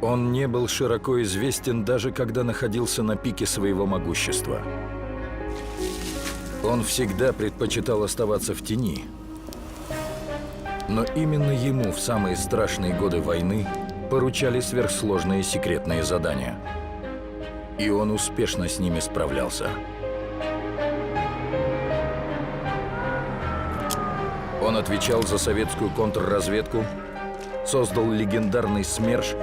Он не был широко известен, даже когда находился на пике своего могущества. Он всегда предпочитал оставаться в тени. Но именно ему в самые страшные годы войны поручали сверхсложные секретные задания. И он успешно с ними справлялся. Он отвечал за советскую контрразведку, создал легендарный СМЕРШ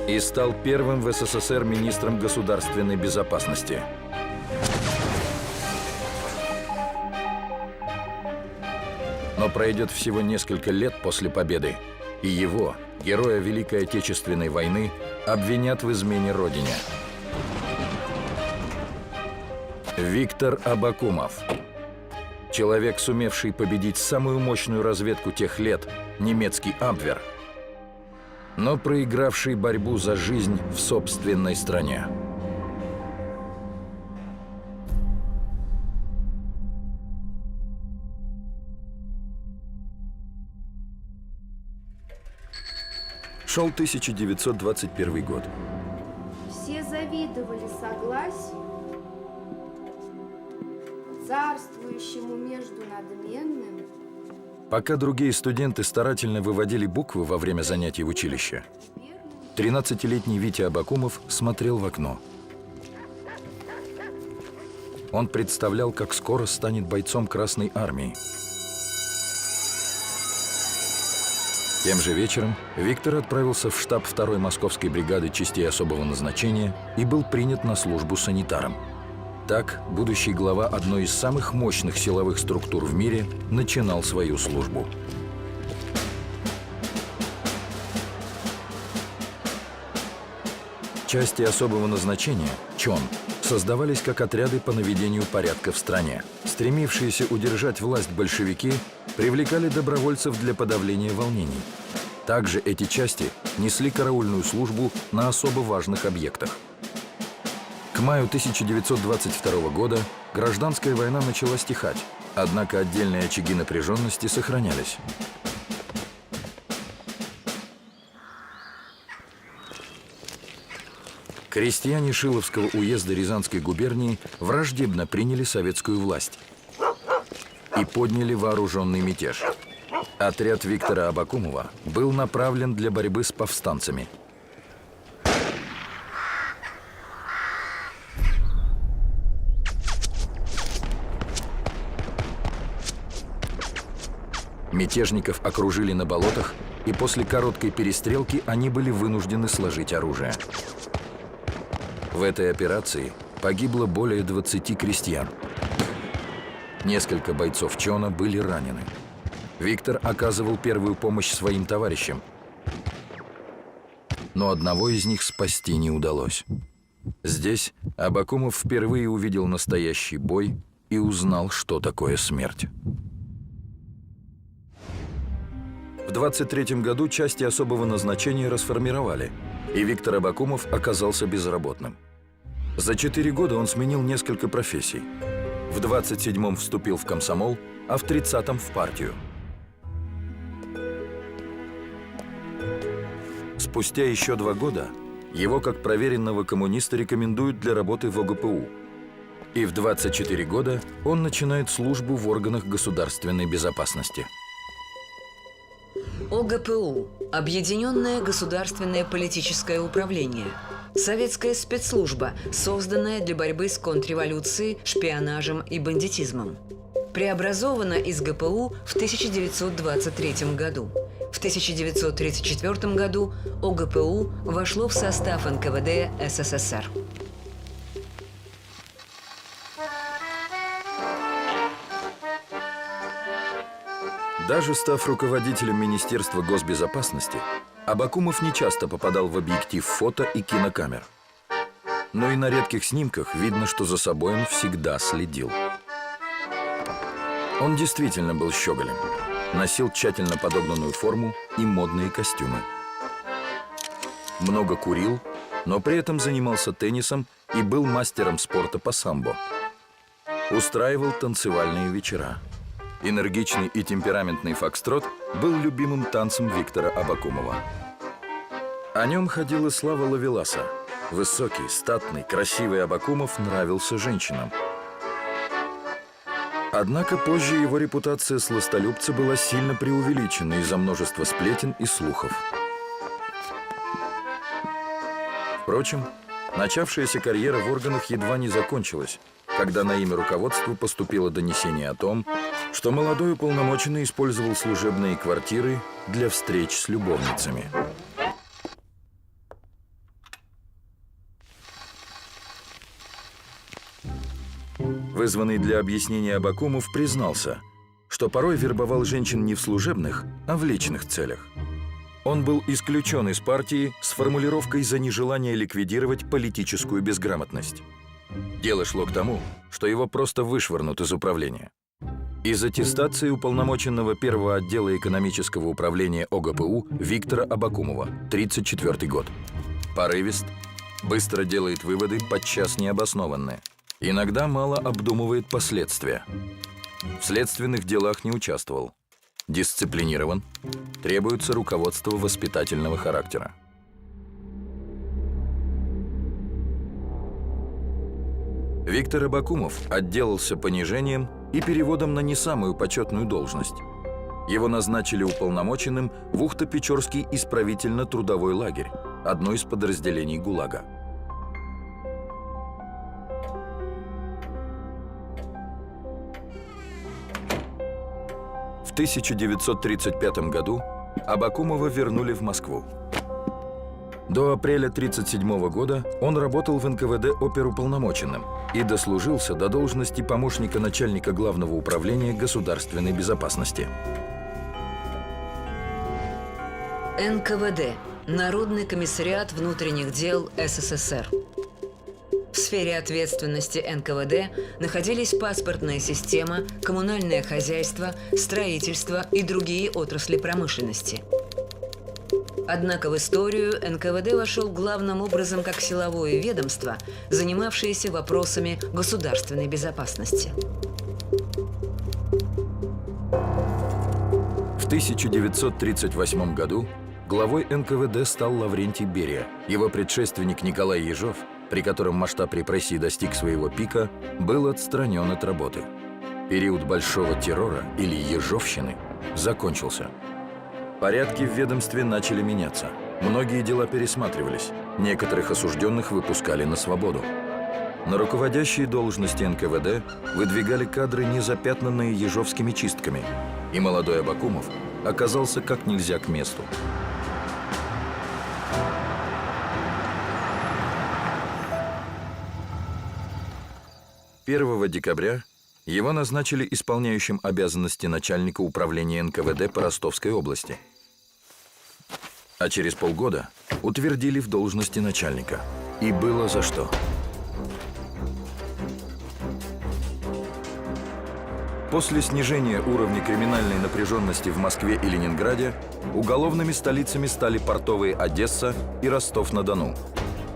и стал первым в СССР министром государственной безопасности. Но пройдет всего несколько лет после победы, и его, героя Великой Отечественной войны, обвинят в измене Родине. Виктор Абакумов. Человек, сумевший победить самую мощную разведку тех лет, немецкий Абвер, но проигравший борьбу за жизнь в собственной стране. Шел 1921 год. Все завидовали согласию, царствующему между надменным. Пока другие студенты старательно выводили буквы во время занятий в училище, 13-летний Витя Абакумов смотрел в окно. Он представлял, как скоро станет бойцом Красной Армии. Тем же вечером Виктор отправился в штаб 2-й Московской бригады частей особого назначения и был принят на службу санитаром. Так, будущий глава одной из самых мощных силовых структур в мире начинал свою службу. Части особого назначения, ЧОН, создавались как отряды по наведению порядка в стране. Стремившиеся удержать власть большевики привлекали добровольцев для подавления волнений. Также эти части несли караульную службу на особо важных объектах. К маю 1922 года гражданская война начала стихать, однако отдельные очаги напряженности сохранялись. Крестьяне Шиловского уезда Рязанской губернии враждебно приняли советскую власть и подняли вооруженный мятеж. Отряд Виктора Абакумова был направлен для борьбы с повстанцами. Мятежников окружили на болотах, и после короткой перестрелки они были вынуждены сложить оружие. В этой операции погибло более 20 крестьян. Несколько бойцов ЧОНа были ранены. Виктор оказывал первую помощь своим товарищам, но одного из них спасти не удалось. Здесь Абакумов впервые увидел настоящий бой и узнал, что такое смерть. В 1923 году части особого назначения расформировали, и Виктор Абакумов оказался безработным. За 4 года он сменил несколько профессий. В 27-м вступил в комсомол, а в 30-м в партию. Спустя еще 2 года его, как проверенного коммуниста, рекомендуют для работы в ОГПУ. И в 24 года он начинает службу в органах государственной безопасности. ОГПУ – Объединенное государственное политическое управление. Советская спецслужба, созданная для борьбы с контрреволюцией, шпионажем и бандитизмом. Преобразована из ГПУ в 1923 году. В 1934 году ОГПУ вошло в состав НКВД СССР. Даже став руководителем Министерства госбезопасности, Абакумов нечасто попадал в объектив фото и кинокамер. Но и на редких снимках видно, что за собой он всегда следил. Он действительно был щеголем, носил тщательно подогнанную форму и модные костюмы. Много курил, но при этом занимался теннисом и был мастером спорта по самбо. Устраивал танцевальные вечера. Энергичный и темпераментный фокстрот был любимым танцем Виктора Абакумова. О нем ходила слава ловеласа. Высокий, статный, красивый Абакумов нравился женщинам. Однако позже его репутация сластолюбца была сильно преувеличена из-за множества сплетен и слухов. Впрочем, начавшаяся карьера в органах едва не закончилась, когда на имя руководства поступило донесение о том, что молодой уполномоченный использовал служебные квартиры для встреч с любовницами. Вызванный для объяснения Абакумов признался, что порой вербовал женщин не в служебных, а в личных целях. Он был исключен из партии с формулировкой за нежелание ликвидировать политическую безграмотность. Дело шло к тому, что его просто вышвырнут из управления. Из аттестации уполномоченного первого отдела экономического управления ОГПУ Виктора Абакумова, 1934 год. Порывист, быстро делает выводы, подчас необоснованные. Иногда мало обдумывает последствия. В следственных делах не участвовал. Дисциплинирован. Требуется руководство воспитательного характера. Виктор Абакумов отделался понижением и переводом на не самую почетную должность. Его назначили уполномоченным в Ухто-Печорский исправительно-трудовой лагерь, одно из подразделений ГУЛАГа. В 1935 году Абакумова вернули в Москву. До апреля 1937 года он работал в НКВД оперуполномоченным и дослужился до должности помощника начальника Главного управления государственной безопасности. НКВД – Народный комиссариат внутренних дел СССР. В сфере ответственности НКВД находились паспортная система, коммунальное хозяйство, строительство и другие отрасли промышленности. Однако в историю НКВД вошел главным образом как силовое ведомство, занимавшееся вопросами государственной безопасности. В 1938 году главой НКВД стал Лаврентий Берия. Его предшественник Николай Ежов, при котором масштаб репрессий достиг своего пика, был отстранен от работы. Период большого террора или ежовщины закончился. Порядки в ведомстве начали меняться. Многие дела пересматривались. Некоторых осужденных выпускали на свободу. На руководящие должности НКВД выдвигали кадры, не запятнанные ежовскими чистками. И молодой Абакумов оказался как нельзя к месту. 1 декабря его назначили исполняющим обязанности начальника управления НКВД по Ростовской области. А через полгода утвердили в должности начальника. И было за что. После снижения уровня криминальной напряженности в Москве и Ленинграде уголовными столицами стали портовые Одесса и Ростов-на-Дону.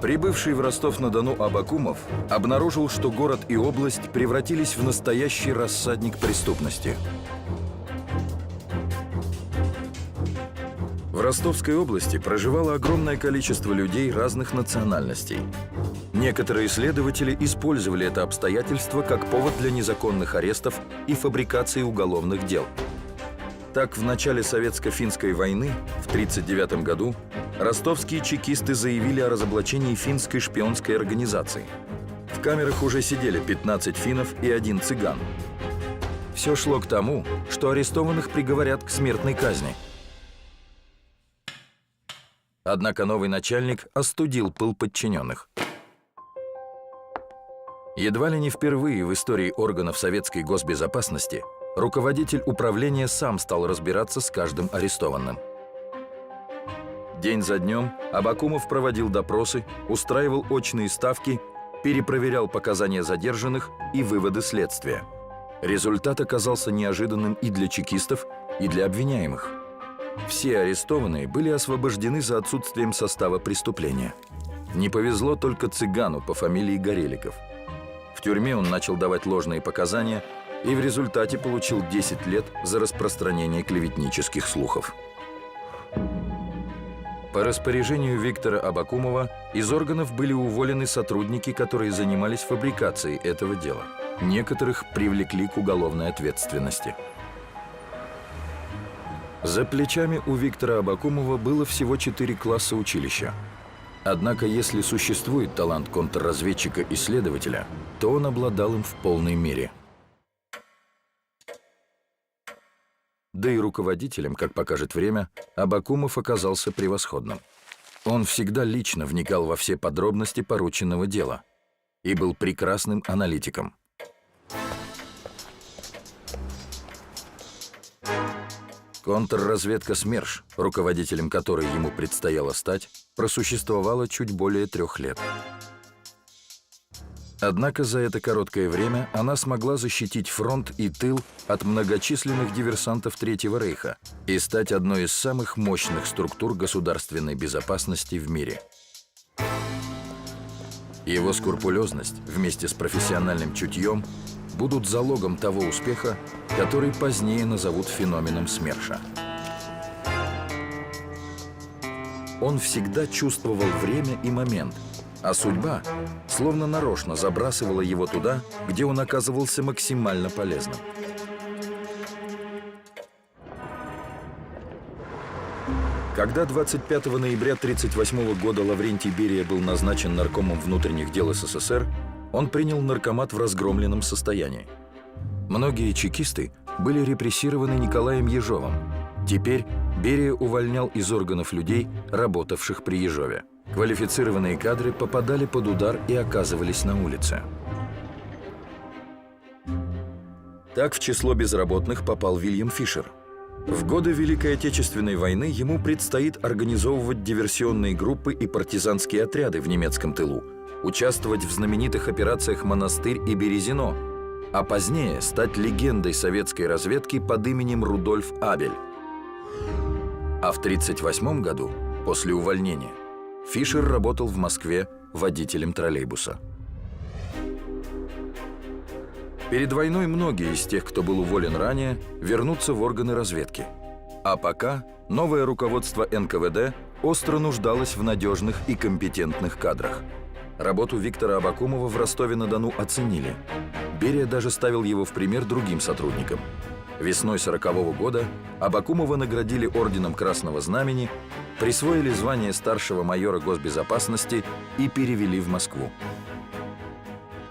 Прибывший в Ростов-на-Дону Абакумов обнаружил, что город и область превратились в настоящий рассадник преступности. В Ростовской области проживало огромное количество людей разных национальностей. Некоторые следователи использовали это обстоятельство как повод для незаконных арестов и фабрикации уголовных дел. Так, в начале Советско-финской войны в 1939 году ростовские чекисты заявили о разоблачении финской шпионской организации. В камерах уже сидели 15 финнов и 1 цыган. Все шло к тому, что арестованных приговорят к смертной казни. Однако новый начальник остудил пыл подчиненных. Едва ли не впервые в истории органов советской госбезопасности руководитель управления сам стал разбираться с каждым арестованным. День за днем Абакумов проводил допросы, устраивал очные ставки, перепроверял показания задержанных и выводы следствия. Результат оказался неожиданным и для чекистов, и для обвиняемых. Все арестованные были освобождены за отсутствием состава преступления. Не повезло только цыгану по фамилии Гореликов. В тюрьме он начал давать ложные показания и в результате получил 10 лет за распространение клеветнических слухов. По распоряжению Виктора Абакумова из органов были уволены сотрудники, которые занимались фабрикацией этого дела. Некоторых привлекли к уголовной ответственности. За плечами у Виктора Абакумова было всего 4 класса училища. Однако, если существует талант контрразведчика-исследователя, то он обладал им в полной мере. Да и руководителем, как покажет время, Абакумов оказался превосходным. Он всегда лично вникал во все подробности порученного дела и был прекрасным аналитиком. Контрразведка СМЕРШ, руководителем которой ему предстояло стать, просуществовала чуть более 3 лет. Однако за это короткое время она смогла защитить фронт и тыл от многочисленных диверсантов Третьего Рейха и стать одной из самых мощных структур государственной безопасности в мире. Его скрупулезность вместе с профессиональным чутьем будут залогом того успеха, который позднее назовут феноменом СМЕРШа. Он всегда чувствовал время и момент, а судьба словно нарочно забрасывала его туда, где он оказывался максимально полезным. Когда 25 ноября 1938 года Лаврентий Берия был назначен наркомом внутренних дел СССР, он принял наркомат в разгромленном состоянии. Многие чекисты были репрессированы Николаем Ежовым. Теперь Берия увольнял из органов людей, работавших при Ежове. Квалифицированные кадры попадали под удар и оказывались на улице. Так в число безработных попал Вильям Фишер. В годы Великой Отечественной войны ему предстоит организовывать диверсионные группы и партизанские отряды в немецком тылу, участвовать в знаменитых операциях «Монастырь» и «Березино», а позднее стать легендой советской разведки под именем Рудольф Абель. А в 1938 году, после увольнения, Фишер работал в Москве водителем троллейбуса. Перед войной многие из тех, кто был уволен ранее, вернутся в органы разведки. А пока новое руководство НКВД остро нуждалось в надежных и компетентных кадрах. Работу Виктора Абакумова в Ростове-на-Дону оценили. Берия даже ставил его в пример другим сотрудникам. Весной 1940 года Абакумова наградили орденом Красного Знамени, присвоили звание старшего майора госбезопасности и перевели в Москву.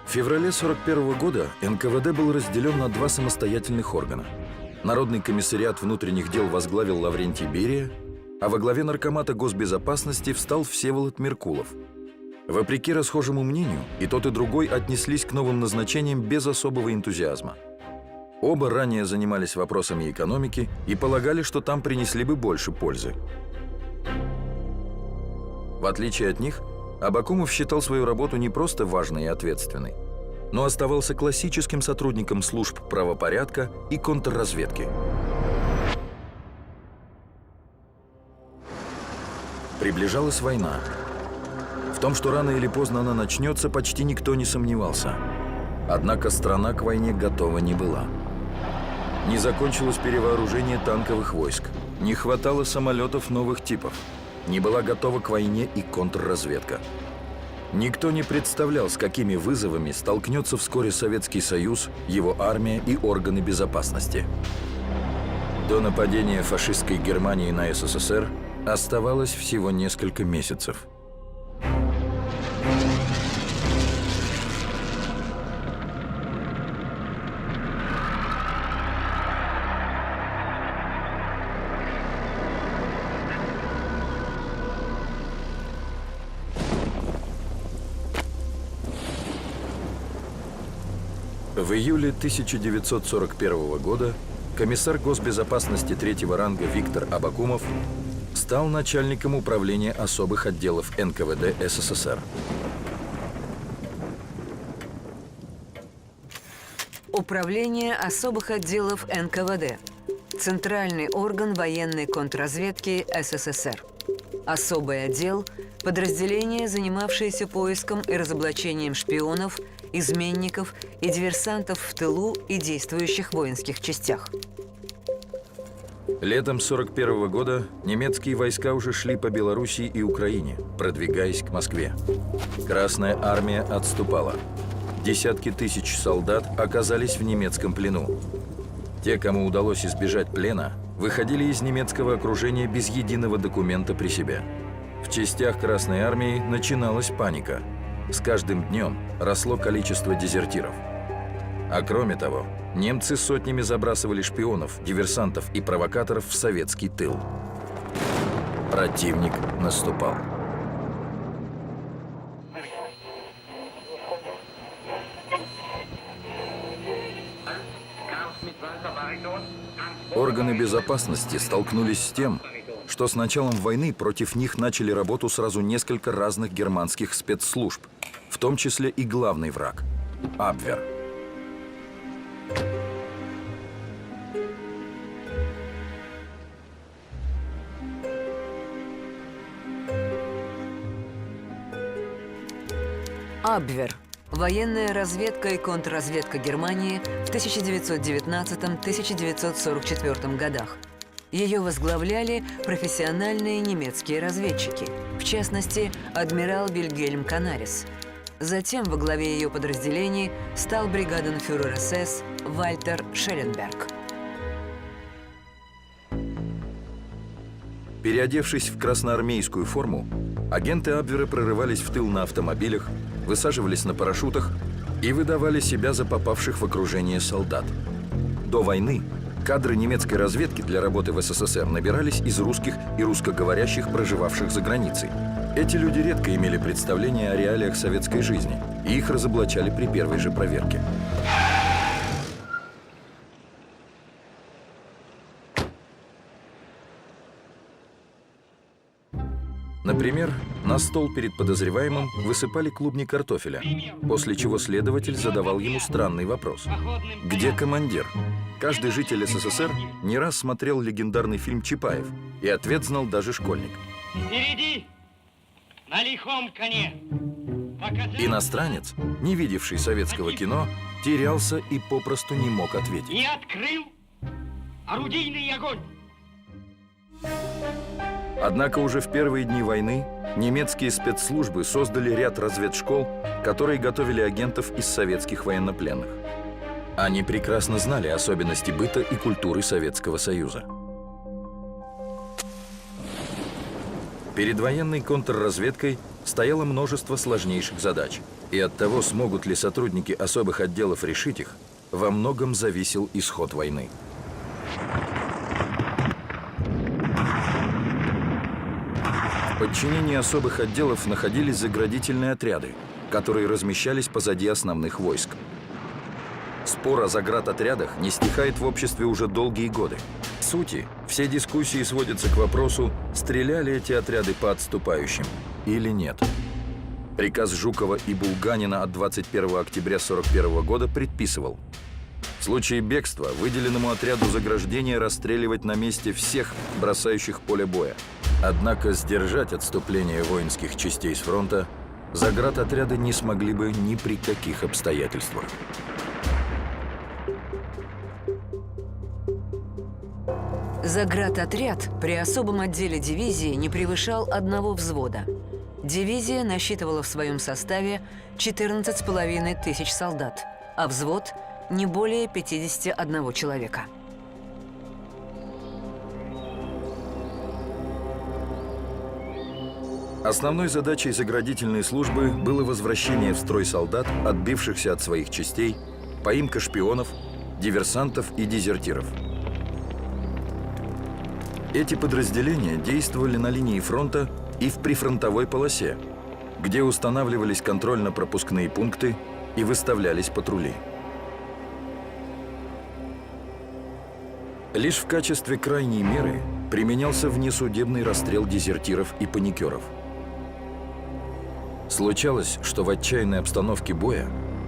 В феврале 1941 года НКВД был разделен на 2 самостоятельных органа. Народный комиссариат внутренних дел возглавил Лаврентий Берия, а во главе Наркомата госбезопасности встал Всеволод Меркулов. Вопреки расхожему мнению, и тот, и другой отнеслись к новым назначениям без особого энтузиазма. Оба ранее занимались вопросами экономики и полагали, что там принесли бы больше пользы. В отличие от них, Абакумов считал свою работу не просто важной и ответственной, но оставался классическим сотрудником служб правопорядка и контрразведки. Приближалась война. В том, что рано или поздно она начнется, почти никто не сомневался. Однако страна к войне готова не была. Не закончилось перевооружение танковых войск, не хватало самолетов новых типов, не была готова к войне и контрразведка. Никто не представлял, с какими вызовами столкнется вскоре Советский Союз, его армия и органы безопасности. До нападения фашистской Германии на СССР оставалось всего несколько месяцев. В июле 1941 года комиссар госбезопасности 3-го ранга Виктор Абакумов стал начальником управления особых отделов НКВД СССР. Управление особых отделов НКВД. Центральный орган военной контрразведки СССР. Особый отдел – подразделение, занимавшееся поиском и разоблачением шпионов, изменников и диверсантов в тылу и действующих воинских частях. Летом 1941 года немецкие войска уже шли по Белоруссии и Украине, продвигаясь к Москве. Красная армия отступала. Десятки тысяч солдат оказались в немецком плену. Те, кому удалось избежать плена, выходили из немецкого окружения без единого документа при себе. В частях Красной армии начиналась паника. С каждым днем росло количество дезертиров. А кроме того, немцы сотнями забрасывали шпионов, диверсантов и провокаторов в советский тыл. Противник наступал. Органы безопасности столкнулись с тем, что с началом войны против них начали работу сразу несколько разных германских спецслужб, в том числе и главный враг – Абвер. Абвер – военная разведка и контрразведка Германии в 1919-1944 годах. Ее возглавляли профессиональные немецкие разведчики, в частности, адмирал Вильгельм Канарис. Затем во главе ее подразделений стал бригаденфюрер СС Вальтер Шелленберг. Переодевшись в красноармейскую форму, агенты Абвера прорывались в тыл на автомобилях, высаживались на парашютах и выдавали себя за попавших в окружение солдат. До войны кадры немецкой разведки для работы в СССР набирались из русских и русскоговорящих, проживавших за границей. Эти люди редко имели представление о реалиях советской жизни, и их разоблачали при первой же проверке. Например, на стол перед подозреваемым высыпали клубни картофеля, после чего следователь задавал ему странный вопрос. «Где командир?». Каждый житель СССР не раз смотрел легендарный фильм «Чапаев», и ответ знал даже школьник. Впереди, на лихом коне. Иностранец, не видевший советского кино, терялся и попросту не мог ответить. И открыл орудийный огонь. Однако уже в первые дни войны немецкие спецслужбы создали ряд разведшкол, которые готовили агентов из советских военнопленных. Они прекрасно знали особенности быта и культуры Советского Союза. Перед военной контрразведкой стояло множество сложнейших задач, и от того, смогут ли сотрудники особых отделов решить их, во многом зависел исход войны. В подчинении особых отделов находились заградительные отряды, которые размещались позади основных войск. Спор о заградотрядах не стихает в обществе уже долгие годы. В сути, все дискуссии сводятся к вопросу, стреляли эти отряды по отступающим или нет. Приказ Жукова и Булганина от 21 октября 1941 года предписывал: в случае бегства выделенному отряду заграждения расстреливать на месте всех, бросающих поле боя. Однако сдержать отступление воинских частей с фронта заградотряды не смогли бы ни при каких обстоятельствах. Заградотряд при особом отделе дивизии не превышал одного взвода. Дивизия насчитывала в своем составе 14,5 тысяч солдат, а взвод – не более 51 человека. Основной задачей заградительной службы было возвращение в строй солдат, отбившихся от своих частей, поимка шпионов, диверсантов и дезертиров. Эти подразделения действовали на линии фронта и в прифронтовой полосе, где устанавливались контрольно-пропускные пункты и выставлялись патрули. Лишь в качестве крайней меры применялся внесудебный расстрел дезертиров и паникеров. Случалось, что в отчаянной обстановке боя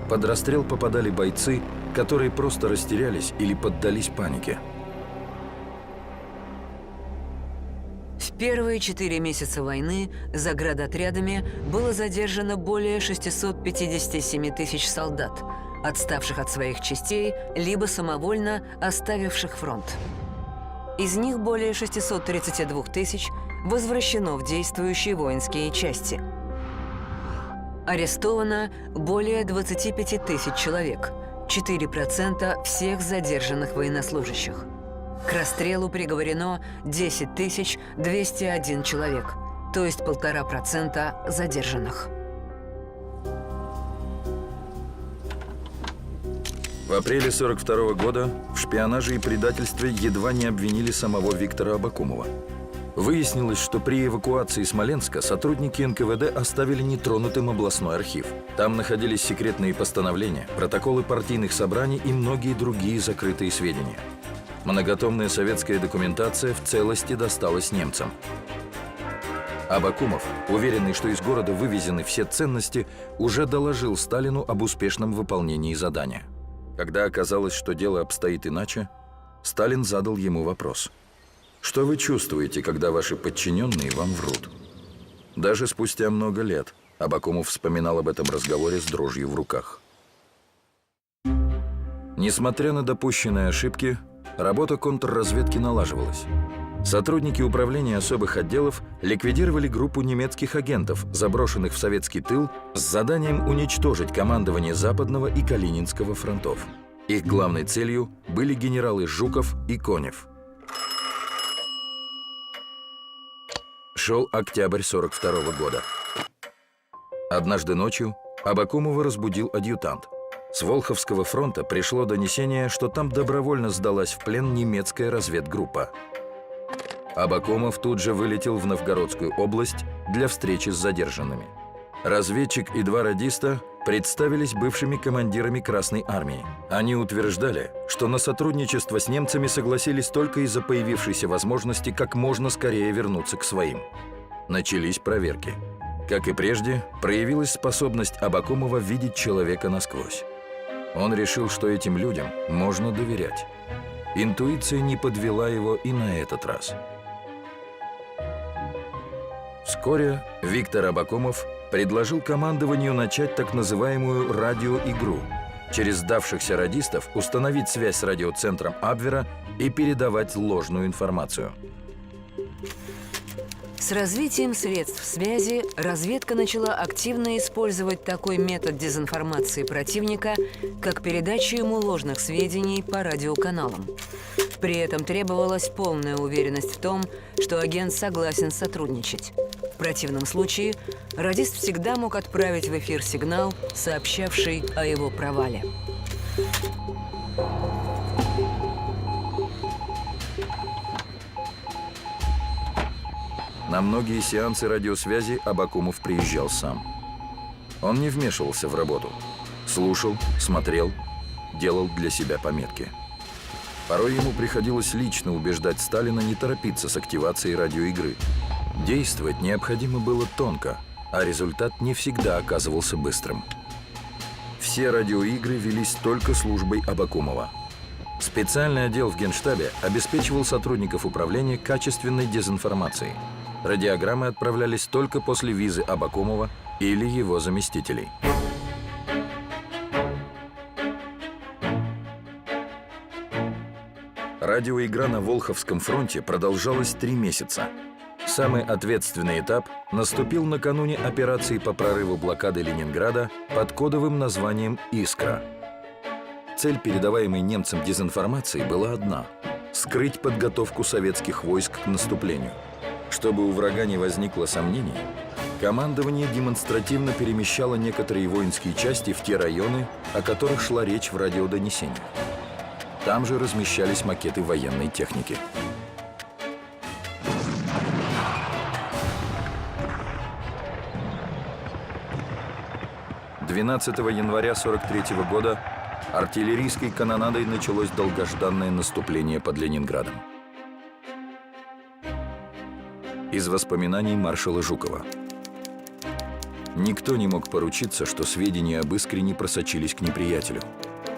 под расстрел попадали бойцы, которые просто растерялись или поддались панике. В первые 4 месяца войны заградотрядами было задержано более 657 тысяч солдат, отставших от своих частей, либо самовольно оставивших фронт. Из них более 632 тысяч возвращено в действующие воинские части. Арестовано более 25 тысяч человек, 4% всех задержанных военнослужащих. К расстрелу приговорено 10 201 человек, то есть 1,5% задержанных. В апреле 1942 года в шпионаже и предательстве едва не обвинили самого Виктора Абакумова. Выяснилось, что при эвакуации Смоленска сотрудники НКВД оставили нетронутым областной архив. Там находились секретные постановления, протоколы партийных собраний и многие другие закрытые сведения. Многотомная советская документация в целости досталась немцам. Абакумов, уверенный, что из города вывезены все ценности, уже доложил Сталину об успешном выполнении задания. Когда оказалось, что дело обстоит иначе, Сталин задал ему вопрос. Что вы чувствуете, когда ваши подчиненные вам врут? Даже спустя много лет Абакумов вспоминал об этом разговоре с дрожью в руках. Несмотря на допущенные ошибки, работа контрразведки налаживалась. Сотрудники управления особых отделов ликвидировали группу немецких агентов, заброшенных в советский тыл, с заданием уничтожить командование Западного и Калининского фронтов. Их главной целью были генералы Жуков и Конев. Шел октябрь 1942 года. Однажды ночью Абакумова разбудил адъютант. С Волховского фронта пришло донесение, что там добровольно сдалась в плен немецкая разведгруппа. Абакумов тут же вылетел в Новгородскую область для встречи с задержанными. Разведчик и два радиста представились бывшими командирами Красной армии. Они утверждали, что на сотрудничество с немцами согласились только из-за появившейся возможности как можно скорее вернуться к своим. Начались проверки. Как и прежде, проявилась способность Абакумова видеть человека насквозь. Он решил, что этим людям можно доверять. Интуиция не подвела его и на этот раз. Вскоре Виктор Абакумов предложил командованию начать так называемую радиоигру. Через сдавшихся радистов установить связь с радиоцентром Абвера и передавать ложную информацию. С развитием средств связи разведка начала активно использовать такой метод дезинформации противника, как передача ему ложных сведений по радиоканалам. При этом требовалась полная уверенность в том, что агент согласен сотрудничать. В противном случае радист всегда мог отправить в эфир сигнал, сообщавший о его провале. На многие сеансы радиосвязи Абакумов приезжал сам. Он не вмешивался в работу. Слушал, смотрел, делал для себя пометки. Порой ему приходилось лично убеждать Сталина не торопиться с активацией радиоигры. Действовать необходимо было тонко, а результат не всегда оказывался быстрым. Все радиоигры велись только службой Абакумова. Специальный отдел в Генштабе обеспечивал сотрудников управления качественной дезинформацией. Радиограммы отправлялись только после визы Абакумова или его заместителей. Радиоигра на Волховском фронте продолжалась 3 месяца. Самый ответственный этап наступил накануне операции по прорыву блокады Ленинграда под кодовым названием «Искра». Цель передаваемой немцам дезинформации была одна – скрыть подготовку советских войск к наступлению. Чтобы у врага не возникло сомнений, командование демонстративно перемещало некоторые воинские части в те районы, о которых шла речь в радиодонесениях. Там же размещались макеты военной техники. – 12 января 1943 года артиллерийской канонадой началось долгожданное наступление под Ленинградом. Из воспоминаний маршала Жукова. Никто не мог поручиться, что сведения об Искре не просочились к неприятелю.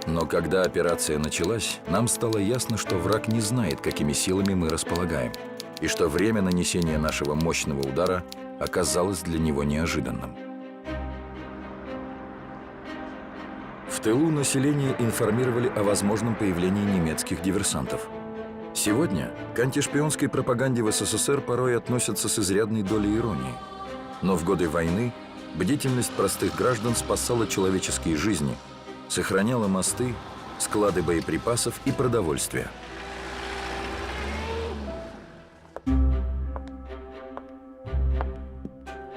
Но когда операция началась, нам стало ясно, что враг не знает, какими силами мы располагаем, и что время нанесения нашего мощного удара оказалось для него неожиданным. В тылу население информировали о возможном появлении немецких диверсантов. Сегодня к антишпионской пропаганде в СССР порой относятся с изрядной долей иронии. Но в годы войны бдительность простых граждан спасала человеческие жизни, сохраняла мосты, склады боеприпасов и продовольствия.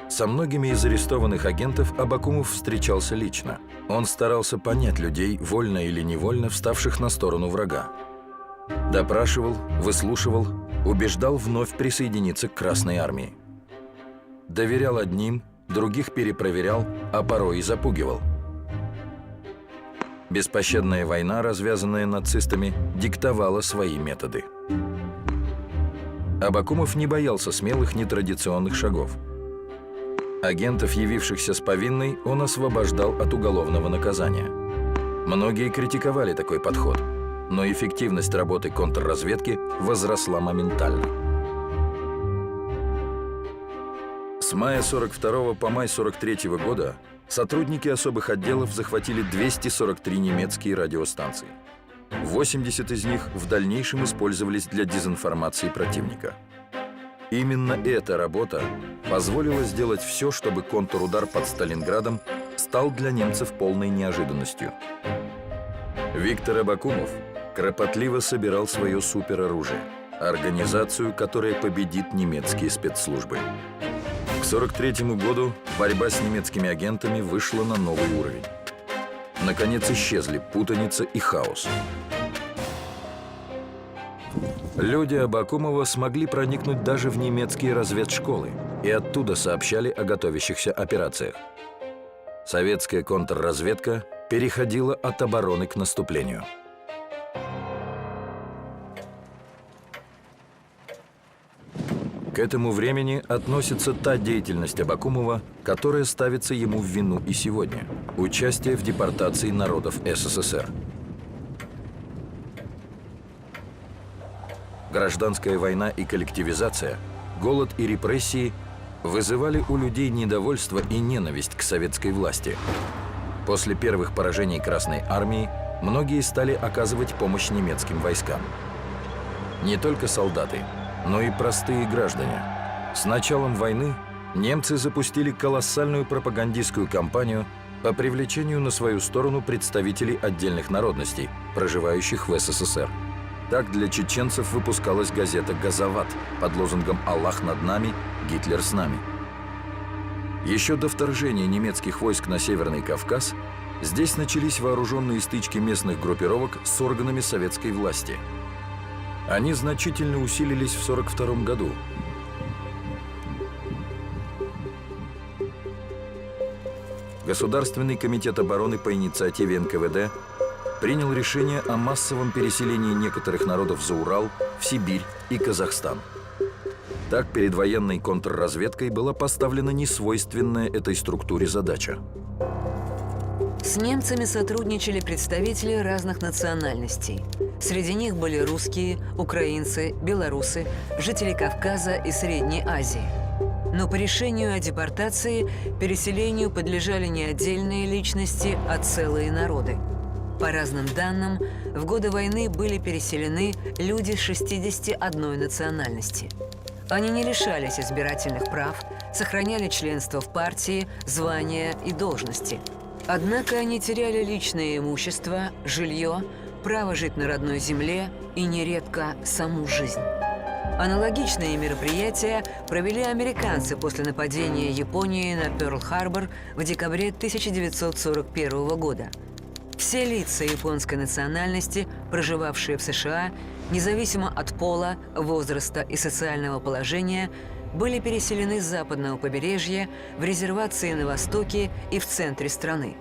Со многими из арестованных агентов Абакумов встречался лично. Он старался понять людей, вольно или невольно вставших на сторону врага. Допрашивал, выслушивал, убеждал вновь присоединиться к Красной армии. Доверял одним, других перепроверял, а порой и запугивал. Беспощадная война, развязанная нацистами, диктовала свои методы. Абакумов не боялся смелых нетрадиционных шагов. Агентов, явившихся с повинной, он освобождал от уголовного наказания. Многие критиковали такой подход, но эффективность работы контрразведки возросла моментально. С мая 42 по май 43 года сотрудники особых отделов захватили 243 немецкие радиостанции. 80 из них в дальнейшем использовались для дезинформации противника. Именно эта работа позволила сделать все, чтобы контрудар под Сталинградом стал для немцев полной неожиданностью. Виктор Абакумов кропотливо собирал свое супероружие – организацию, которая победит немецкие спецслужбы. К 1943 году борьба с немецкими агентами вышла на новый уровень. Наконец исчезли путаница и хаос. Люди Абакумова смогли проникнуть даже в немецкие разведшколы и оттуда сообщали о готовящихся операциях. Советская контрразведка переходила от обороны к наступлению. К этому времени относится та деятельность Абакумова, которая ставится ему в вину и сегодня – участие в депортации народов СССР. Гражданская война и коллективизация, голод и репрессии вызывали у людей недовольство и ненависть к советской власти. После первых поражений Красной армии многие стали оказывать помощь немецким войскам. Не только солдаты, но и простые граждане. С началом войны немцы запустили колоссальную пропагандистскую кампанию по привлечению на свою сторону представителей отдельных народностей, проживающих в СССР. Так для чеченцев выпускалась газета «Газоват» под лозунгом «Аллах над нами, Гитлер с нами». Еще до вторжения немецких войск на Северный Кавказ здесь начались вооруженные стычки местных группировок с органами советской власти. Они значительно усилились в 1942 году. Государственный комитет обороны по инициативе НКВД принял решение о массовом переселении некоторых народов за Урал, в Сибирь и Казахстан. Так перед военной контрразведкой была поставлена несвойственная этой структуре задача. С немцами сотрудничали представители разных национальностей. Среди них были русские, украинцы, белорусы, жители Кавказа и Средней Азии. Но по решению о депортации переселению подлежали не отдельные личности, а целые народы. По разным данным, в годы войны были переселены люди 61 национальности. Они не лишались избирательных прав, сохраняли членство в партии, звания и должности. Однако они теряли личное имущество, жилье, право жить на родной земле и нередко саму жизнь. Аналогичные мероприятия провели американцы после нападения Японии на Пёрл-Харбор в декабре 1941 года. Все лица японской национальности, проживавшие в США, независимо от пола, возраста и социального положения, были переселены с западного побережья в резервации на востоке и в центре страны.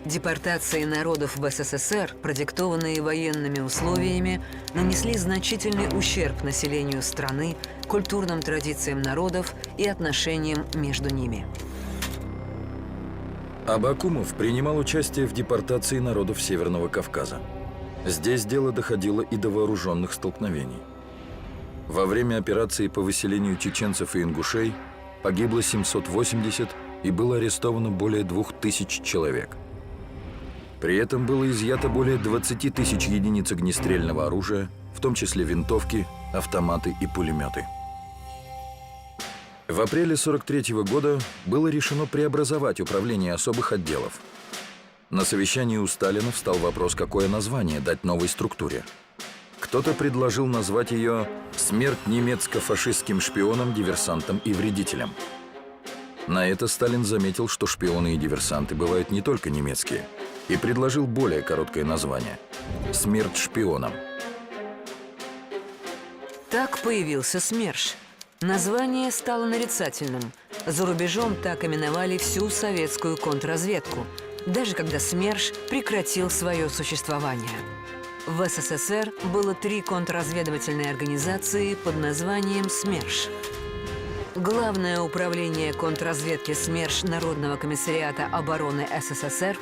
Депортации народов в СССР, продиктованные военными условиями, нанесли значительный ущерб населению страны, культурным традициям народов и отношениям между ними. Абакумов принимал участие в депортации народов Северного Кавказа. Здесь дело доходило и до вооруженных столкновений. Во время операции по выселению чеченцев и ингушей погибло 780 и было арестовано более 2000 человек. При этом было изъято более 20 тысяч единиц огнестрельного оружия, в том числе винтовки, автоматы и пулеметы. В апреле 1943 года было решено преобразовать управление особых отделов. На совещании у Сталина встал вопрос, какое название дать новой структуре. Кто-то предложил назвать ее «Смерть немецко-фашистским шпионам, диверсантам и вредителям». На это Сталин заметил, что шпионы и диверсанты бывают не только немецкие, и предложил более короткое название – «Смерть шпионам». Так появился СМЕРШ. Название стало нарицательным. За рубежом так именовали всю советскую контрразведку, даже когда СМЕРШ прекратил свое существование. В СССР было 3 контрразведывательные организации под названием СМЕРШ. Главное управление контрразведки СМЕРШ Народного комиссариата обороны СССР,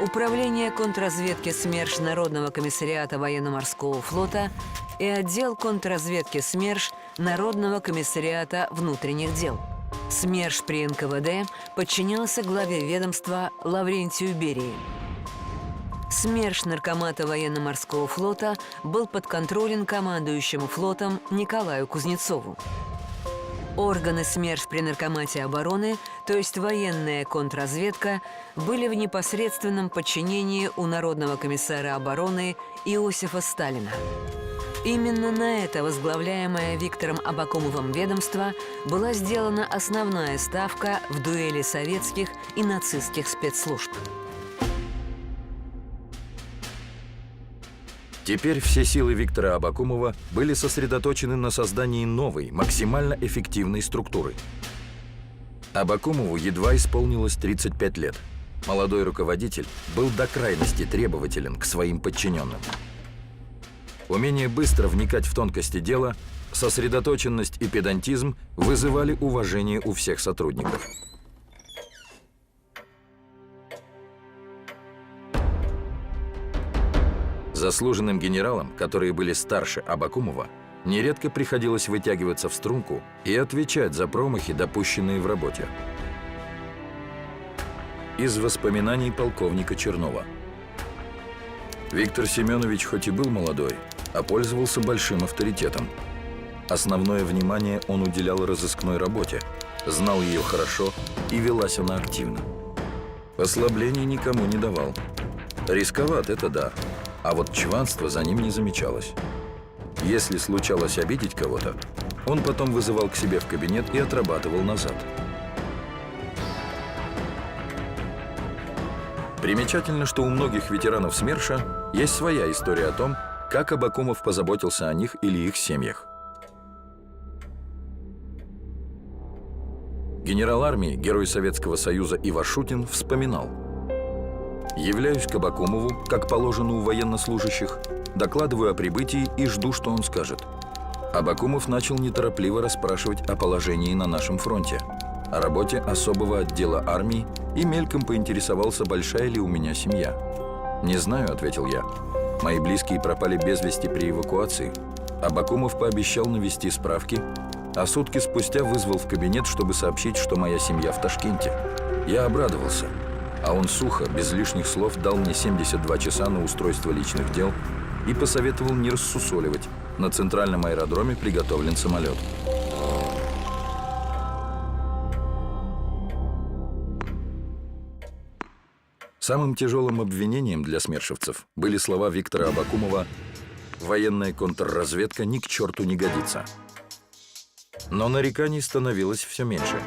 Управление контрразведки СМЕРШ Народного комиссариата военно-морского флота и отдел контрразведки СМЕРШ Народного комиссариата внутренних дел. СМЕРШ при НКВД подчинялся главе ведомства Лаврентию Берии. СМЕРШ Наркомата военно-морского флота был подконтролен командующему флотом Николаю Кузнецову. Органы СМЕРШ при Наркомате обороны, то есть военная контрразведка, были в непосредственном подчинении у Народного комиссара обороны Иосифа Сталина. Именно на это возглавляемое Виктором Абакумовым ведомство была сделана основная ставка в дуэли советских и нацистских спецслужб. Теперь все силы Виктора Абакумова были сосредоточены на создании новой, максимально эффективной структуры. Абакумову едва исполнилось 35 лет. Молодой руководитель был до крайности требователен к своим подчиненным. Умение быстро вникать в тонкости дела, сосредоточенность и педантизм вызывали уважение у всех сотрудников. Заслуженным генералам, которые были старше Абакумова, нередко приходилось вытягиваться в струнку и отвечать за промахи, допущенные в работе. Из воспоминаний полковника Чернова. Виктор Семенович хоть и был молодой, а пользовался большим авторитетом. Основное внимание он уделял разыскной работе, знал ее хорошо и велась она активно. Послаблений никому не давал. Рисковат – это да, а вот чванства за ним не замечалось. Если случалось обидеть кого-то, он потом вызывал к себе в кабинет и отрабатывал назад. Примечательно, что у многих ветеранов СМЕРШа есть своя история о том, как Абакумов позаботился о них или их семьях. Генерал армии, герой Советского Союза Ивашутин вспоминал: «Являюсь к Абакумову, как положено у военнослужащих, докладываю о прибытии и жду, что он скажет. Абакумов начал неторопливо расспрашивать о положении на нашем фронте, о работе особого отдела армии и мельком поинтересовался, большая ли у меня семья. «Не знаю», — ответил я. «Мои близкие пропали без вести при эвакуации». Абакумов пообещал навести справки, а сутки спустя вызвал в кабинет, чтобы сообщить, что моя семья в Ташкенте. Я обрадовался, а он сухо, без лишних слов, дал мне 72 часа на устройство личных дел и посоветовал не рассусоливать. На центральном аэродроме приготовлен самолет. Самым тяжелым обвинением для смершевцев были слова Виктора Абакумова: «Военная контрразведка ни к черту не годится». Но нареканий становилось все меньше.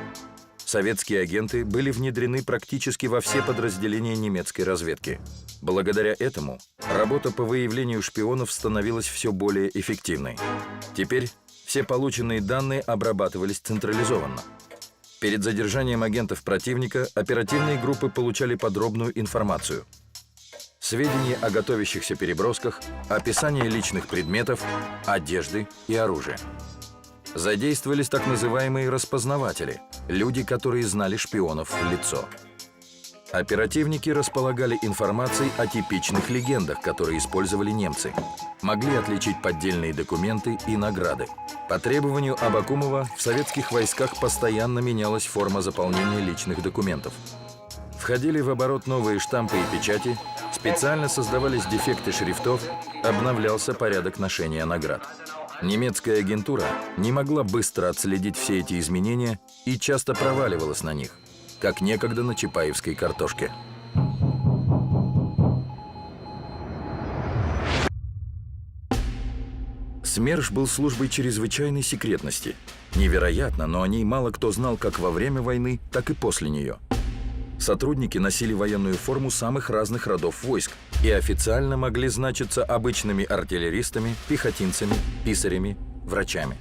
Советские агенты были внедрены практически во все подразделения немецкой разведки. Благодаря этому работа по выявлению шпионов становилась все более эффективной. Теперь все полученные данные обрабатывались централизованно. Перед задержанием агентов противника оперативные группы получали подробную информацию. Сведения о готовящихся перебросках, описание личных предметов, одежды и оружия. Задействовались так называемые распознаватели, люди, которые знали шпионов в лицо. Оперативники располагали информацией о типичных легендах, которые использовали немцы. Могли отличить поддельные документы и награды. По требованию Абакумова в советских войсках постоянно менялась форма заполнения личных документов. Входили в оборот новые штампы и печати с Специально создавались дефекты шрифтов, обновлялся порядок ношения наград. Немецкая агентура не могла быстро отследить все эти изменения и часто проваливалась на них, как некогда на чапаевской картошке. СМЕРШ был службой чрезвычайной секретности. Невероятно, но о ней мало кто знал как во время войны, так и после нее. Сотрудники носили военную форму самых разных родов войск и официально могли значиться обычными артиллеристами, пехотинцами, писарями, врачами.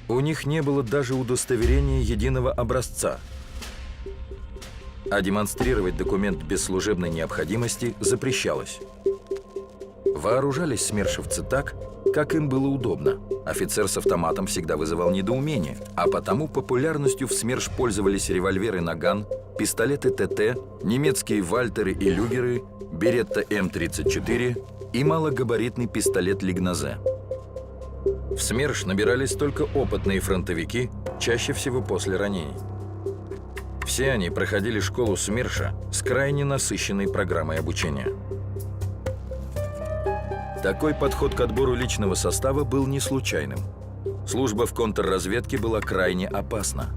У них не было даже удостоверения единого образца, а демонстрировать документ без служебной необходимости запрещалось. Вооружались смершевцы так, как им было удобно. Офицер с автоматом всегда вызывал недоумение, а потому популярностью в СМЕРШ пользовались револьверы «Наган», пистолеты ТТ, немецкие «Вальтеры» и «Люгеры», «Беретта М-34» и малогабаритный пистолет «Лигназе». В СМЕРШ набирались только опытные фронтовики, чаще всего после ранений. Все они проходили школу СМЕРШа с крайне насыщенной программой обучения. Такой подход к отбору личного состава был не случайным. Служба в контрразведке была крайне опасна.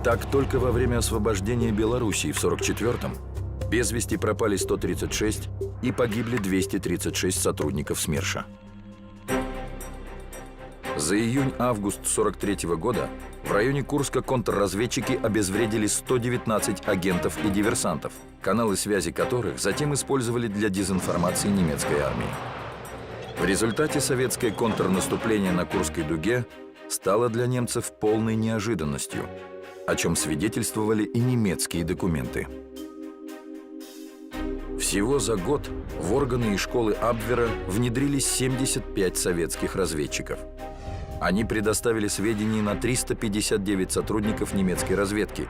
Так, только во время освобождения Белоруссии в 1944-м без вести пропали 136 и погибли 236 сотрудников СМЕРШа. За июнь-август 1943 года в районе Курска контрразведчики обезвредили 119 агентов и диверсантов, каналы связи которых затем использовали для дезинформации немецкой армии. В результате советское контрнаступление на Курской дуге стало для немцев полной неожиданностью, о чем свидетельствовали и немецкие документы. Всего за год в органы и школы Абвера внедрились 75 советских разведчиков. Они предоставили сведения на 359 сотрудников немецкой разведки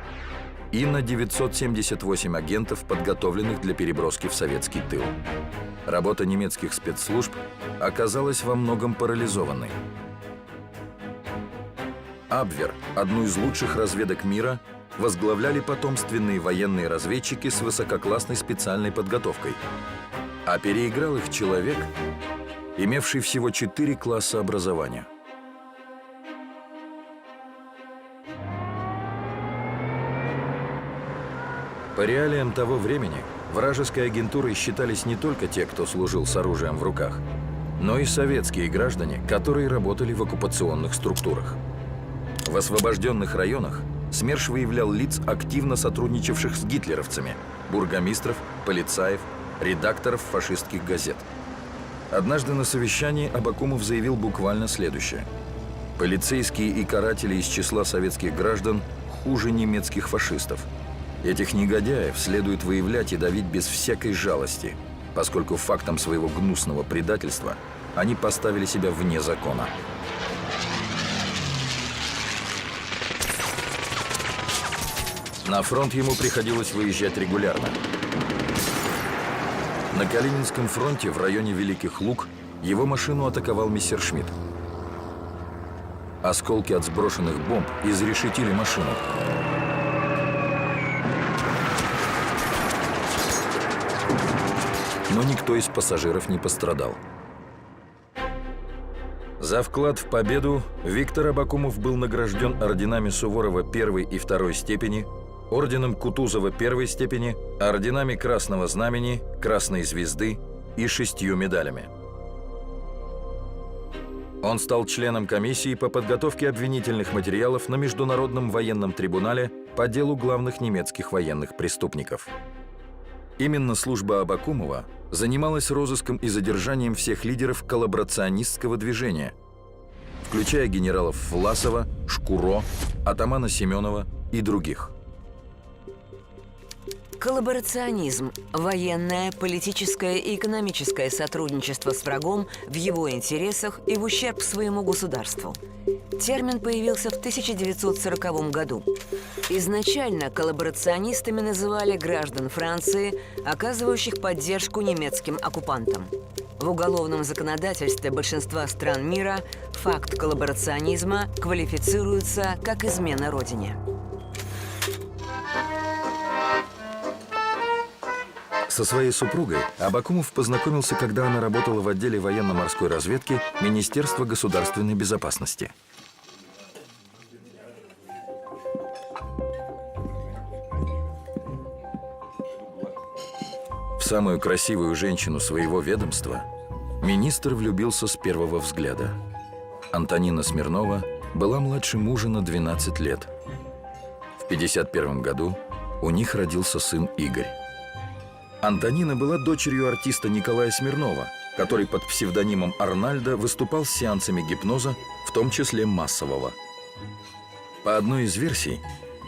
и на 978 агентов, подготовленных для переброски в советский тыл. Работа немецких спецслужб оказалась во многом парализованной. Абвер, одну из лучших разведок мира, возглавляли потомственные военные разведчики с высококлассной специальной подготовкой. А переиграл их человек, имевший всего 4 класса образования. По реалиям того времени вражеской агентурой считались не только те, кто служил с оружием в руках, но и советские граждане, которые работали в оккупационных структурах. В освобожденных районах СМЕРШ выявлял лиц, активно сотрудничавших с гитлеровцами, бургомистров, полицаев, редакторов фашистских газет. Однажды на совещании Абакумов заявил буквально следующее: «Полицейские и каратели из числа советских граждан хуже немецких фашистов. Этих негодяев следует выявлять и давить без всякой жалости, поскольку фактом своего гнусного предательства они поставили себя вне закона». На фронт ему приходилось выезжать регулярно. На Калининском фронте в районе Великих Луг его машину атаковал мессершмитт. Осколки от сброшенных бомб изрешетили машину. Но никто из пассажиров не пострадал. За вклад в победу Виктор Абакумов был награжден орденами Суворова I и II степени, орденом Кутузова I степени, орденами Красного Знамени, Красной Звезды и 6 медалями. Он стал членом комиссии по подготовке обвинительных материалов на Международном военном трибунале по делу главных немецких военных преступников. Именно служба Абакумова занималась розыском и задержанием всех лидеров коллаборационистского движения, включая генералов Власова, Шкуро, атамана Семенова и других. Коллаборационизм – военное, политическое и экономическое сотрудничество с врагом в его интересах и в ущерб своему государству. Термин появился в 1940 году. Изначально коллаборационистами называли граждан Франции, оказывающих поддержку немецким оккупантам. В уголовном законодательстве большинства стран мира факт коллаборационизма квалифицируется как измена Родине. Со своей супругой Абакумов познакомился, когда она работала в отделе военно-морской разведки Министерства государственной безопасности. В самую красивую женщину своего ведомства министр влюбился с первого взгляда. Антонина Смирнова была младше мужа на 12 лет. В 1951 году у них родился сын Игорь. Антонина была дочерью артиста Николая Смирнова, который под псевдонимом Арнальдо выступал с сеансами гипноза, в том числе массового. По одной из версий,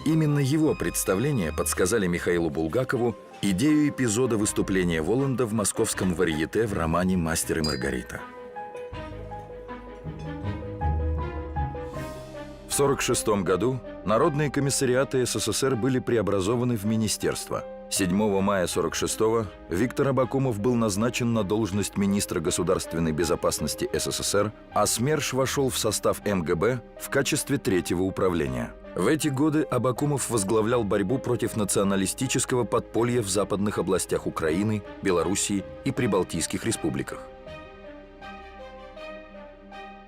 именно его представления подсказали Михаилу Булгакову идею эпизода выступления Воланда в московском варьете в романе «Мастер и Маргарита». В 1946 году народные комиссариаты СССР были преобразованы в министерства. 7 мая 1946-го Виктор Абакумов был назначен на должность министра государственной безопасности СССР, а СМЕРШ вошел в состав МГБ в качестве третьего управления. В эти годы Абакумов возглавлял борьбу против националистического подполья в западных областях Украины, Белоруссии и Прибалтийских республиках.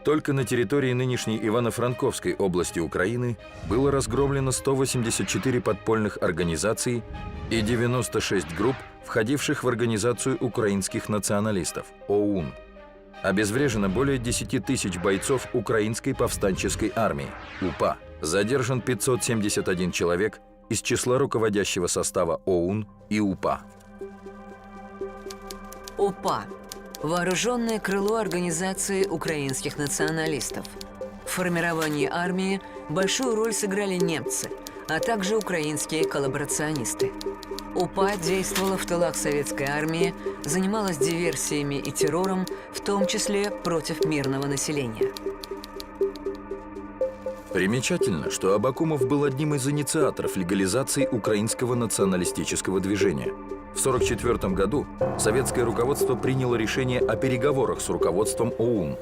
Только на территории нынешней Ивано-Франковской области Украины было разгромлено 184 подпольных организаций и 96 групп, входивших в Организацию украинских националистов – ОУН. Обезврежено более 10 тысяч бойцов Украинской повстанческой армии – УПА. Задержан 571 человек из числа руководящего состава ОУН и УПА. УПА – вооруженное крыло Организации украинских националистов. В формировании армии большую роль сыграли немцы, а также украинские коллаборационисты. УПА действовала в тылах советской армии, занималась диверсиями и террором, в том числе против мирного населения. Примечательно, что Абакумов был одним из инициаторов легализации украинского националистического движения. В 1944 году советское руководство приняло решение о переговорах с руководством ОУН.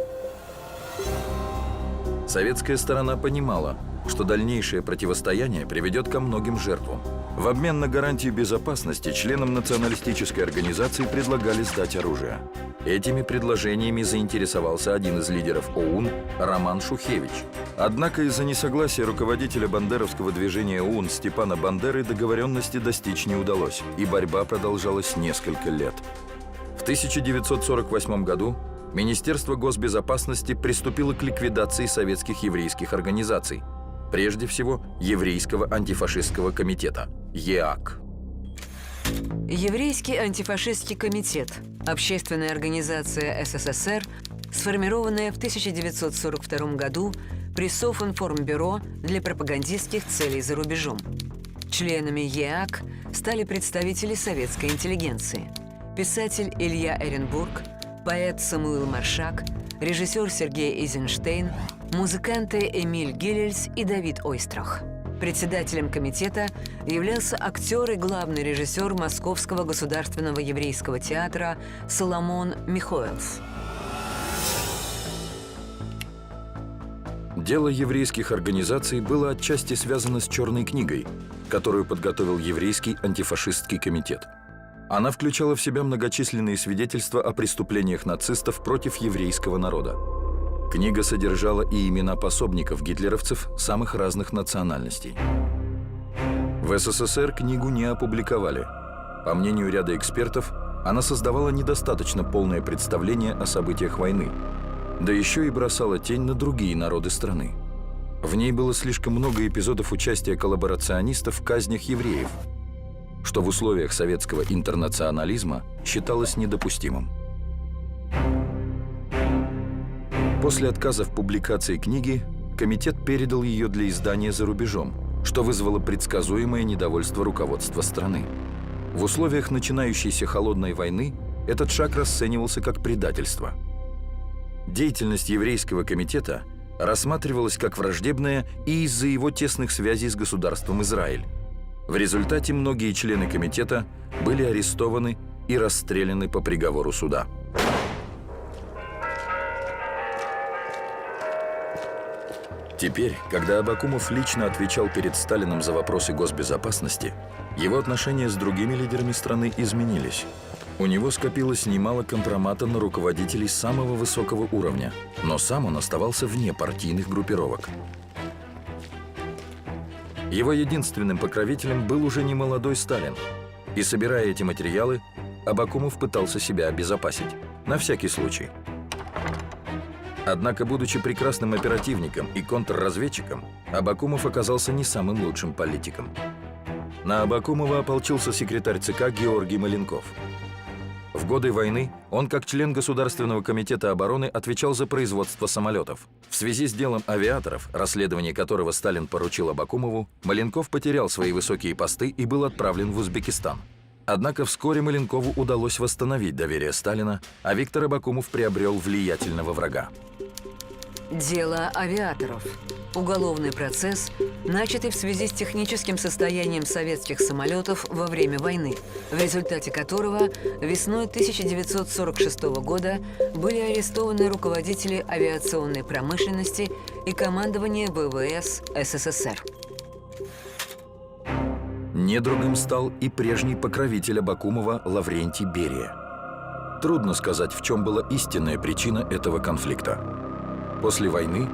Советская сторона понимала, что дальнейшее противостояние приведет ко многим жертвам. В обмен на гарантию безопасности членам националистической организации предлагали сдать оружие. Этими предложениями заинтересовался один из лидеров ОУН Роман Шухевич. Однако из-за несогласия руководителя бандеровского движения ОУН Степана Бандеры договоренности достичь не удалось, и борьба продолжалась несколько лет. В 1948 году Министерство госбезопасности приступило к ликвидации советских еврейских организаций, прежде всего Еврейского антифашистского комитета – ЕАК. Еврейский антифашистский комитет – общественная организация СССР, сформированная в 1942 году при Софинформбюро для пропагандистских целей за рубежом. Членами ЕАК стали представители советской интеллигенции – писатель Илья Эренбург, поэт Самуил Маршак, режиссер Сергей Эйзенштейн, музыканты Эмиль Гиллельс и Давид Ойстрах. Председателем комитета являлся актер и главный режиссер Московского государственного еврейского театра Соломон Михоэлс. Дело еврейских организаций было отчасти связано с «Черной книгой», которую подготовил Еврейский антифашистский комитет. Она включала в себя многочисленные свидетельства о преступлениях нацистов против еврейского народа. Книга содержала и имена пособников гитлеровцев самых разных национальностей. В СССР книгу не опубликовали. По мнению ряда экспертов, она создавала недостаточно полное представление о событиях войны, да еще и бросала тень на другие народы страны. В ней было слишком много эпизодов участия коллаборационистов в казнях евреев, что в условиях советского интернационализма считалось недопустимым. После отказа в публикации книги комитет передал ее для издания за рубежом, что вызвало предсказуемое недовольство руководства страны. В условиях начинающейся холодной войны этот шаг расценивался как предательство. Деятельность еврейского комитета рассматривалась как враждебная и из-за его тесных связей с государством Израиль. В результате многие члены комитета были арестованы и расстреляны по приговору суда. В Теперь, когда Абакумов лично отвечал перед Сталиным за вопросы госбезопасности, его отношения с другими лидерами страны изменились. У него скопилось немало компромата на руководителей самого высокого уровня, но сам он оставался вне партийных группировок. Его единственным покровителем был уже немолодой Сталин. И, собирая эти материалы, Абакумов пытался себя обезопасить. На всякий случай. Однако, будучи прекрасным оперативником и контрразведчиком, Абакумов оказался не самым лучшим политиком. На Абакумова ополчился секретарь ЦК Георгий Маленков. В годы войны он, как член Государственного комитета обороны, отвечал за производство самолетов. В связи с делом авиаторов, расследование которого Сталин поручил Абакумову, Маленков потерял свои высокие посты и был отправлен в Узбекистан. Однако вскоре Маленкову удалось восстановить доверие Сталина, а Виктор Абакумов приобрел влиятельного врага. Дело авиаторов. Уголовный процесс, начатый в связи с техническим состоянием советских самолетов во время войны, в результате которого весной 1946 года были арестованы руководители авиационной промышленности и командование ВВС СССР. Недругом стал и прежний покровитель Абакумова Лаврентий Берия. Трудно сказать, в чем была истинная причина этого конфликта. После войны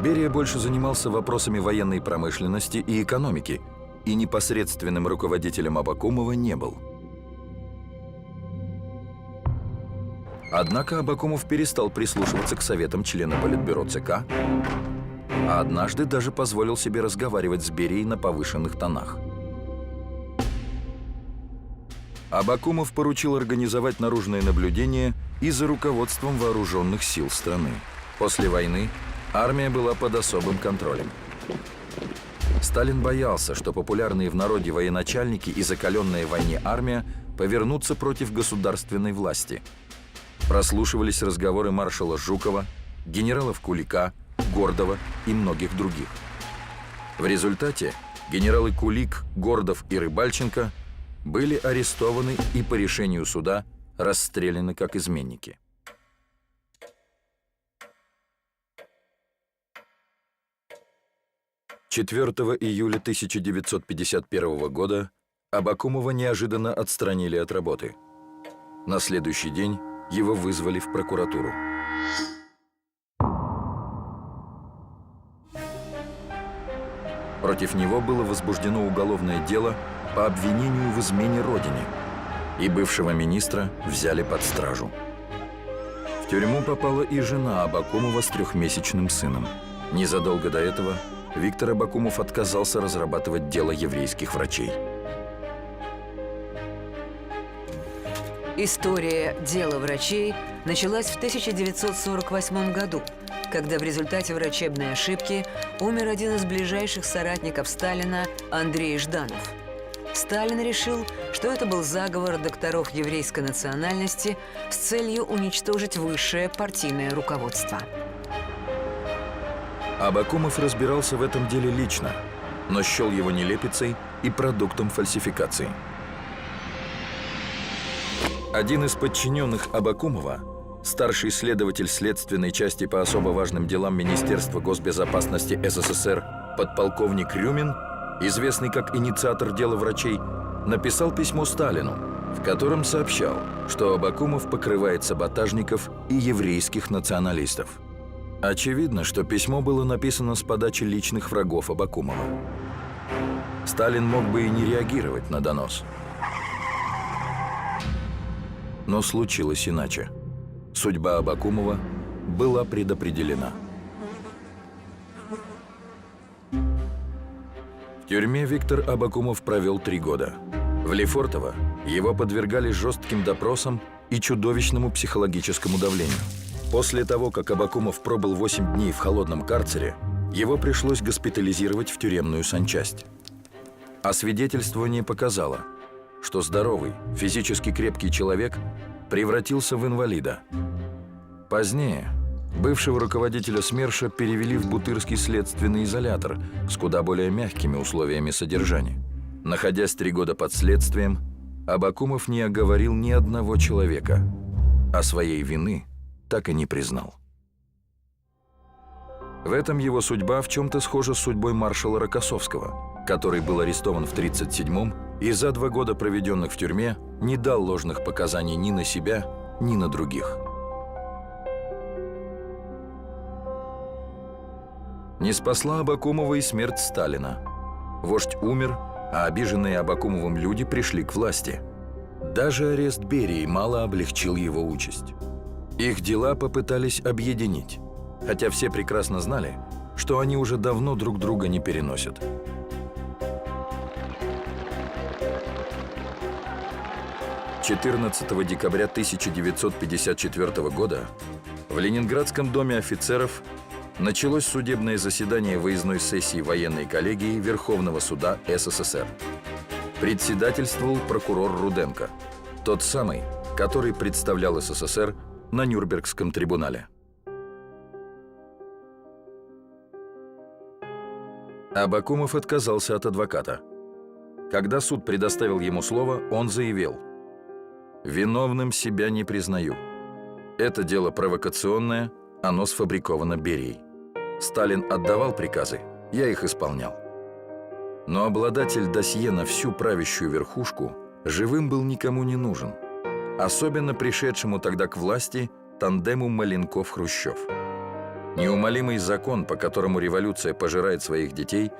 Берия больше занимался вопросами военной промышленности и экономики, и непосредственным руководителем Абакумова не был. Однако Абакумов перестал прислушиваться к советам члена Политбюро ЦК, а однажды даже позволил себе разговаривать с Берией на повышенных тонах. Абакумов поручил организовать наружное наблюдение и за руководством вооруженных сил страны. После войны армия была под особым контролем. Сталин боялся, что популярные в народе военачальники и закаленная в войне армия повернутся против государственной власти. Прослушивались разговоры маршала Жукова, генералов Кулика, Гордова и многих других. В результате генералы Кулик, Гордов и Рыбальченко были арестованы и по решению суда расстреляны как изменники. «4 июля 1951 года Абакумова неожиданно отстранили от работы. На следующий день его вызвали в прокуратуру. Против него было возбуждено уголовное дело по обвинению в измене Родине, и бывшего министра взяли под стражу. В тюрьму попала и жена Абакумова с 3-месячным сыном. Незадолго до этого Виктор Абакумов отказался разрабатывать дело еврейских врачей. История дела врачей началась в 1948 году, когда в результате врачебной ошибки умер один из ближайших соратников Сталина Андрей Жданов. Сталин решил, что это был заговор докторов еврейской национальности с целью уничтожить высшее партийное руководство. Абакумов разбирался в этом деле лично, но счел его нелепицей и продуктом фальсификации. Один из подчиненных Абакумова, старший следователь следственной части по особо важным делам Министерства госбезопасности СССР подполковник Рюмин, известный как инициатор дела врачей, написал письмо Сталину, в котором сообщал, что Абакумов покрывает саботажников и еврейских националистов. Очевидно, что письмо было написано с подачи личных врагов Абакумова. Сталин мог бы и не реагировать на донос. Но случилось иначе. Судьба Абакумова была предопределена. В тюрьме Виктор Абакумов провел 3 года. В Лефортово его подвергали жестким допросам и чудовищному психологическому давлению. После того, как Абакумов пробыл 8 дней в холодном карцере, его пришлось госпитализировать в тюремную санчасть. Освидетельствование показало, что здоровый, физически крепкий человек превратился в инвалида. Позднее бывшего руководителя СМЕРШа перевели в Бутырский следственный изолятор с куда более мягкими условиями содержания. Находясь 3 года под следствием, Абакумов не оговорил ни одного человека, а своей вины так и не признал. В этом его судьба в чем-то схожа с судьбой маршала Рокоссовского, который был арестован в 1937-м и за 2 года, проведенных в тюрьме, не дал ложных показаний ни на себя, ни на других. Не спасла Абакумова и смерть Сталина. Вождь умер, а обиженные Абакумовым люди пришли к власти. Даже арест Берии мало облегчил его участь. Их дела попытались объединить, хотя все прекрасно знали, что они уже давно друг друга не переносят. «14 декабря 1954 года в Ленинградском доме офицеров началось судебное заседание выездной сессии военной коллегии Верховного суда СССР. Председательствовал прокурор Руденко, тот самый, который представлял СССР на Нюрнбергском трибунале. Абакумов отказался от адвоката. Когда суд предоставил ему слово, он заявил: «Виновным себя не признаю. Это дело провокационное, оно сфабриковано Берией. Сталин отдавал приказы, я их исполнял». Но обладатель досье на всю правящую верхушку живым был никому не нужен, особенно пришедшему тогда к власти тандему Маленков-Хрущев. Неумолимый закон, по которому революция пожирает своих детей,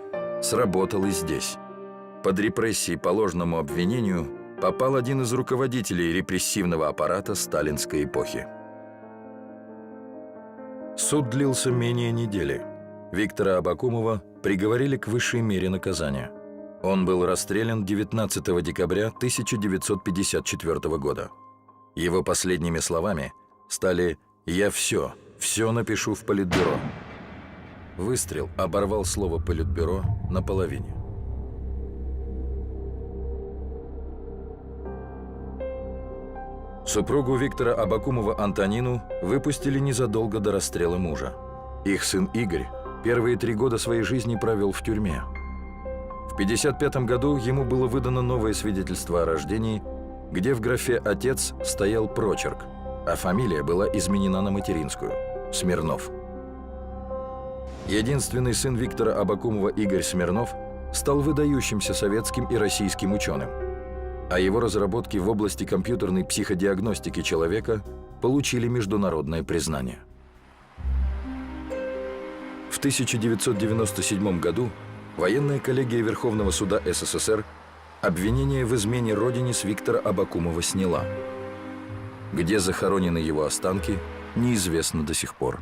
сработал и здесь. Под репрессии по ложному обвинению попал один из руководителей репрессивного аппарата сталинской эпохи. Суд длился менее недели. Виктора Абакумова приговорили к высшей мере наказания. Он был расстрелян 19 декабря 1954 года. Его последними словами стали «Я все напишу в Политбюро». Выстрел оборвал слово «Политбюро» наполовине. Супругу Виктора Абакумова Антонину выпустили незадолго до расстрела мужа. Их сын Игорь первые 3 года своей жизни провел в тюрьме. В 1955 году ему было выдано новое свидетельство о рождении, где в графе «Отец» стоял прочерк, а фамилия была изменена на материнскую – Смирнов. Единственный сын Виктора Абакумова Игорь Смирнов стал выдающимся советским и российским ученым, а его разработки в области компьютерной психодиагностики человека получили международное признание. В 1997 году военная коллегия Верховного суда СССР обвинение в измене родине с Виктора Абакумова сняла. Где захоронены его останки, неизвестно до сих пор.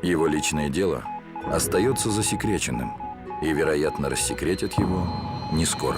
Его личное дело остается засекреченным, и, вероятно, рассекретят его не скоро.